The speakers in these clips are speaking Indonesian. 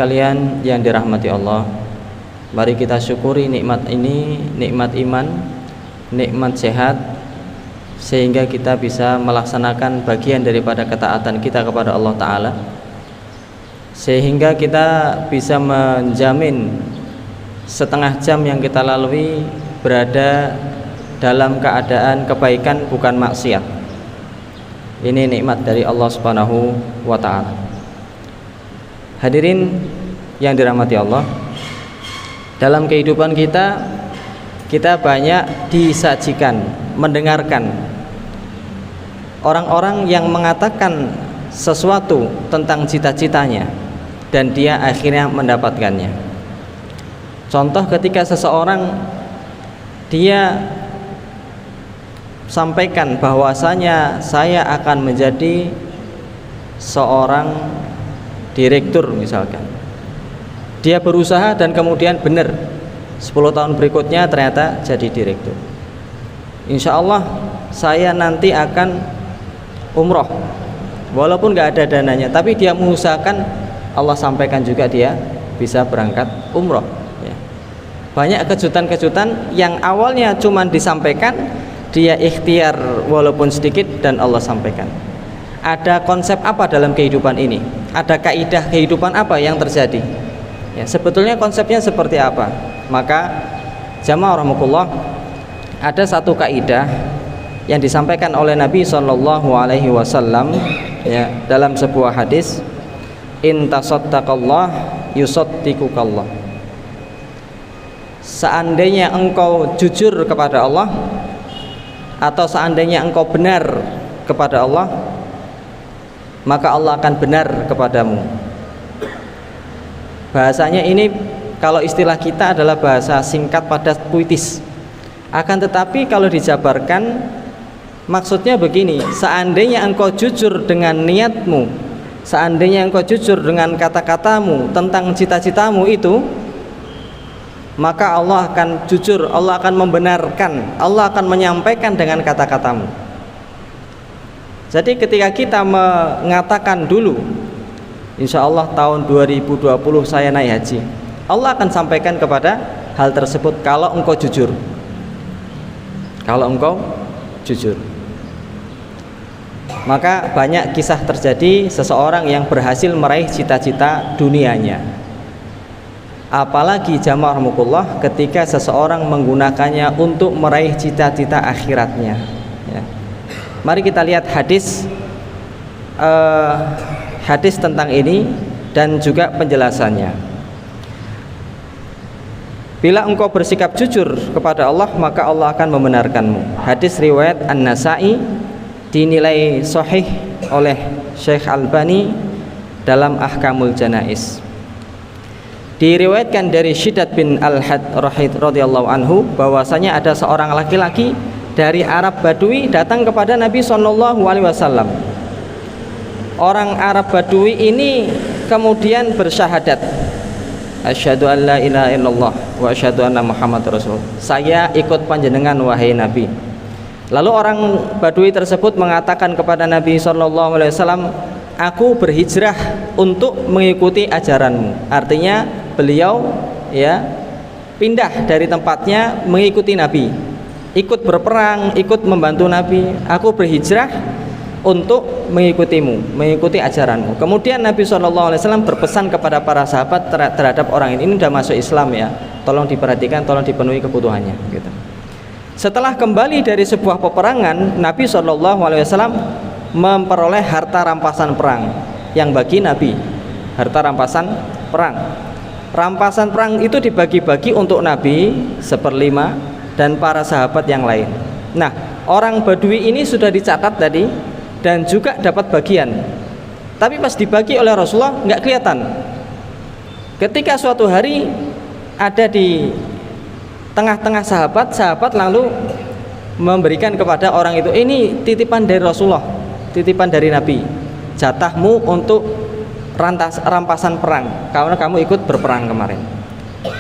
sekalian yang dirahmati Allah, mari kita syukuri nikmat ini, nikmat iman, nikmat sehat, sehingga kita bisa melaksanakan bagian daripada ketaatan kita kepada Allah Ta'ala, sehingga kita bisa menjamin setengah jam yang kita lalui berada dalam keadaan kebaikan, bukan maksiat. Ini nikmat dari Allah Subhanahu wa Ta'ala. Hadirin yang dirahmati Allah, dalam kehidupan kita banyak disajikan, mendengarkan orang-orang yang mengatakan sesuatu tentang cita-citanya dan dia akhirnya mendapatkannya. Contoh, ketika seseorang dia sampaikan bahwasanya saya akan menjadi seorang direktur misalkan, dia berusaha dan kemudian benar 10 tahun berikutnya ternyata jadi direktur. Insya Allah saya nanti akan umroh, walaupun gak ada dananya, tapi dia mengusahakan, Allah sampaikan juga dia bisa berangkat umroh ya. Banyak kejutan-kejutan yang awalnya cuma disampaikan, dia ikhtiar walaupun sedikit dan Allah sampaikan. Ada konsep apa dalam kehidupan ini? Ada kaidah kehidupan apa yang terjadi? Ya, sebetulnya konsepnya seperti apa? Maka jamaah rahimakumullah, ada satu kaidah yang disampaikan oleh Nabi SAW ya, dalam sebuah hadis, in tasaddaqallah yusaddiqukallah. Seandainya engkau jujur kepada Allah, atau seandainya engkau benar kepada Allah, maka Allah akan benar kepadamu. Bahasanya ini kalau istilah kita adalah bahasa singkat padat puitis. Akan tetapi kalau dijabarkan, maksudnya begini: seandainya engkau jujur dengan niatmu, seandainya engkau jujur dengan kata-katamu tentang cita-citamu itu, maka Allah akan jujur, Allah akan membenarkan, Allah akan menyampaikan dengan kata-katamu. Jadi ketika kita mengatakan dulu, insya Allah tahun 2020 saya naik haji, Allah akan sampaikan kepada hal tersebut kalau engkau jujur. Kalau engkau jujur, maka banyak kisah terjadi seseorang yang berhasil meraih cita-cita dunianya. Apalagi jamaah rahimakumullah, ketika seseorang menggunakannya untuk meraih cita-cita akhiratnya ya. Mari kita lihat hadis tentang ini dan juga penjelasannya. Bila engkau bersikap jujur kepada Allah, maka Allah akan membenarkanmu. Hadis riwayat An-Nasa'i, dinilai sahih oleh Syekh Albani dalam Ahkamul Janaiz. Diriwayatkan dari Syiddad bin Al-Had radhiyallahu anhu bahwasanya ada seorang laki-laki dari Arab Badui datang kepada Nabi SAW. Orang Arab Badui ini kemudian bersyahadat, asyhadu an la ilaha illallah wa asyhadu anna Muhammad Rasul. Saya ikut panjenengan wahai Nabi. Lalu orang Badui tersebut mengatakan kepada Nabi SAW, aku berhijrah untuk mengikuti ajaranmu. Artinya beliau ya pindah dari tempatnya mengikuti Nabi, ikut berperang, ikut membantu Nabi. Aku berhijrah untuk mengikutimu, mengikuti ajaranmu. Kemudian Nabi SAW berpesan kepada para sahabat terhadap orang ini sudah masuk Islam ya, tolong diperhatikan, tolong dipenuhi kebutuhannya gitu. Setelah kembali dari sebuah peperangan, Nabi SAW memperoleh harta rampasan perang yang bagi Nabi, harta rampasan perang. Rampasan perang itu dibagi-bagi untuk Nabi 1/5 dan para sahabat yang lain. Nah, orang Badui ini sudah dicatat tadi dan juga dapat bagian. Tapi pas dibagi oleh Rasulullah nggak kelihatan. Ketika suatu hari ada di tengah-tengah sahabat lalu memberikan kepada orang itu, ini titipan dari Rasulullah, titipan dari Nabi, jatahmu untuk rampasan perang karena kamu ikut berperang kemarin.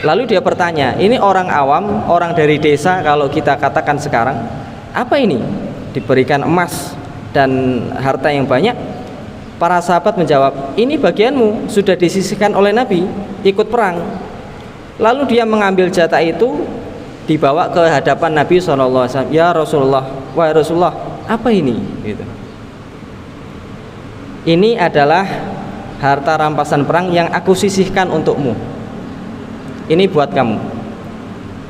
Lalu dia bertanya, ini orang awam, orang dari desa, kalau kita katakan sekarang, apa ini? Diberikan emas dan harta yang banyak. Para sahabat menjawab, ini bagianmu, sudah disisihkan oleh Nabi, ikut perang. Lalu dia mengambil jatah itu, dibawa ke hadapan Nabi SAW. Ya Rasulullah, wahai Rasulullah, apa ini? Gitu. Ini adalah harta rampasan perang yang aku sisihkan untukmu. Ini buat kamu.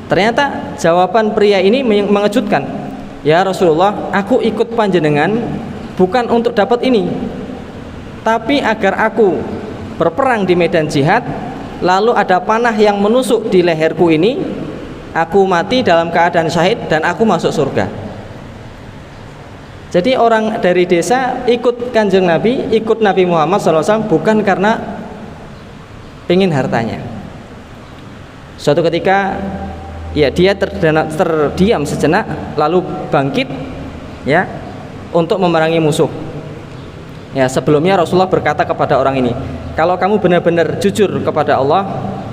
Ternyata jawaban pria ini mengejutkan. Ya Rasulullah, aku ikut panjenengan bukan untuk dapat ini, tapi agar aku berperang di medan jihad, lalu ada panah yang menusuk di leherku ini, aku mati dalam keadaan syahid dan aku masuk surga. Jadi orang dari desa ikut Kanjeng Nabi, ikut Nabi Muhammad SAW bukan karena ingin hartanya. Suatu ketika ya dia terdiam sejenak, lalu bangkit ya untuk memerangi musuh. Ya, sebelumnya Rasulullah berkata kepada orang ini, kalau kamu benar-benar jujur kepada Allah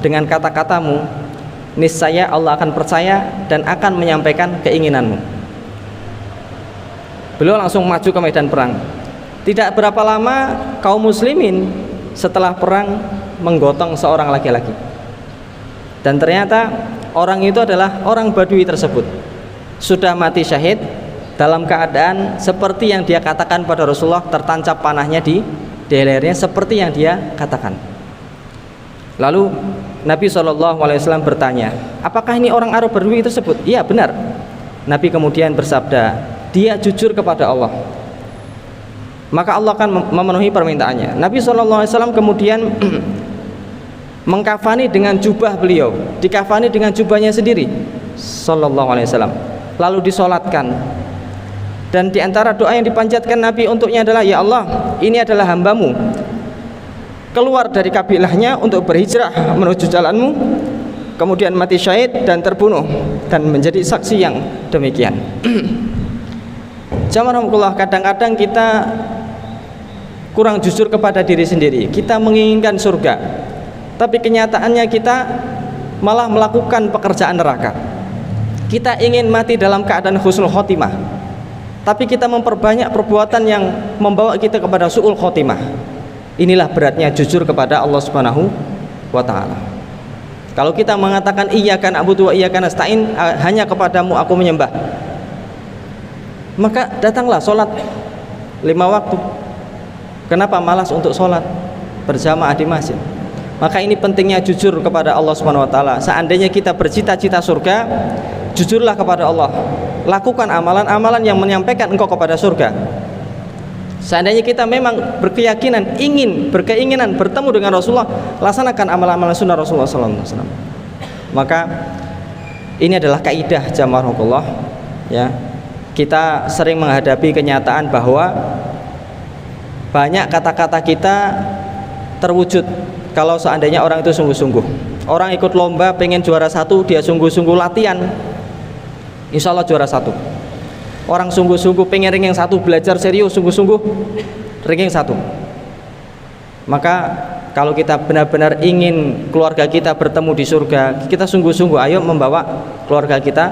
dengan kata-katamu, niscaya Allah akan percaya dan akan menyampaikan keinginanmu. Beliau langsung maju ke medan perang. Tidak berapa lama kaum muslimin setelah perang menggotong seorang laki-laki. Dan ternyata orang itu adalah orang Badui tersebut. Sudah mati syahid dalam keadaan seperti yang dia katakan pada Rasulullah, tertancap panahnya di lehernya seperti yang dia katakan. Lalu Nabi SAW bertanya, apakah ini orang Arab Badui tersebut? Iya, benar. Nabi kemudian bersabda, dia jujur kepada Allah, maka Allah akan memenuhi permintaannya. Nabi SAW kemudian mengkafani dengan jubah beliau, dikafani dengan jubahnya sendiri SAW, lalu disolatkan. Dan diantara doa yang dipanjatkan Nabi untuknya adalah, ya Allah, ini adalah hambamu, keluar dari kabilahnya untuk berhijrah menuju jalanmu, kemudian mati syahid dan terbunuh dan menjadi saksi yang demikian. Jamaah, kadang-kadang kita kurang jujur kepada diri sendiri. Kita menginginkan surga, tapi kenyataannya kita malah melakukan pekerjaan neraka. Kita ingin mati dalam keadaan husnul khotimah, tapi kita memperbanyak perbuatan yang membawa kita kepada su'ul khotimah. Inilah beratnya jujur kepada Allah Subhanahu wa ta'ala. Kalau kita mengatakan iyyaka na'budu wa iyyaka nasta'in, hanya kepadamu aku menyembah, maka datanglah sholat 5 waktu. Kenapa malas untuk sholat berjamaah di masjid? Maka ini pentingnya jujur kepada Allah Subhanahu wa ta'ala. Seandainya kita bercita-cita surga, jujurlah kepada Allah, lakukan amalan-amalan yang menyampaikan engkau kepada surga. Seandainya kita memang berkeinginan bertemu dengan Rasulullah, laksanakan amalan-amalan sunnah Rasulullah SAW. Maka ini adalah kaidah jamaah Allah, ya. Kita sering menghadapi kenyataan bahwa banyak kata-kata kita terwujud kalau seandainya orang itu sungguh-sungguh. Orang ikut lomba pengen juara 1, dia sungguh-sungguh latihan, insya Allah juara 1. Orang sungguh-sungguh pengen ranking 1, belajar serius sungguh-sungguh, ranking 1. Maka kalau kita benar-benar ingin keluarga kita bertemu di surga, kita sungguh-sungguh ayo membawa keluarga kita,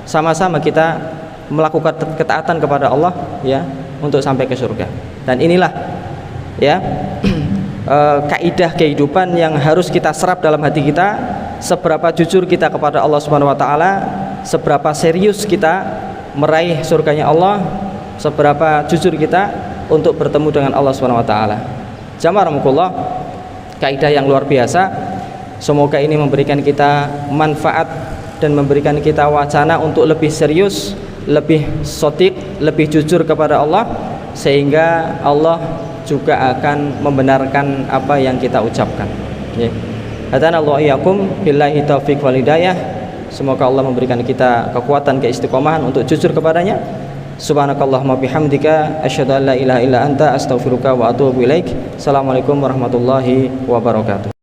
sama-sama kita melakukan ketaatan kepada Allah, ya, untuk sampai ke surga. Dan inilah, ya, kaidah kehidupan yang harus kita serap dalam hati kita. Seberapa jujur kita kepada Allah Subhanahu wa ta'ala, seberapa serius kita meraih surganya Allah, seberapa jujur kita untuk bertemu dengan Allah Subhanahu wa ta'ala. Jamaah rahimakumullah, kaidah yang luar biasa. Semoga ini memberikan kita manfaat dan memberikan kita wacana untuk lebih serius, lebih sotik, lebih jujur kepada Allah, sehingga Allah juga akan membenarkan apa yang kita ucapkan. Hadanallahu iyyakum billahi taufiq wal hidayah. Semoga Allah memberikan kita kekuatan, keistiqomahan untuk jujur kepadanya. Subhanakallahumma bihamdika asyhadu an la ilaha illa anta astaghfiruka wa atubu ilaik. Assalamualaikum warahmatullahi wabarakatuh.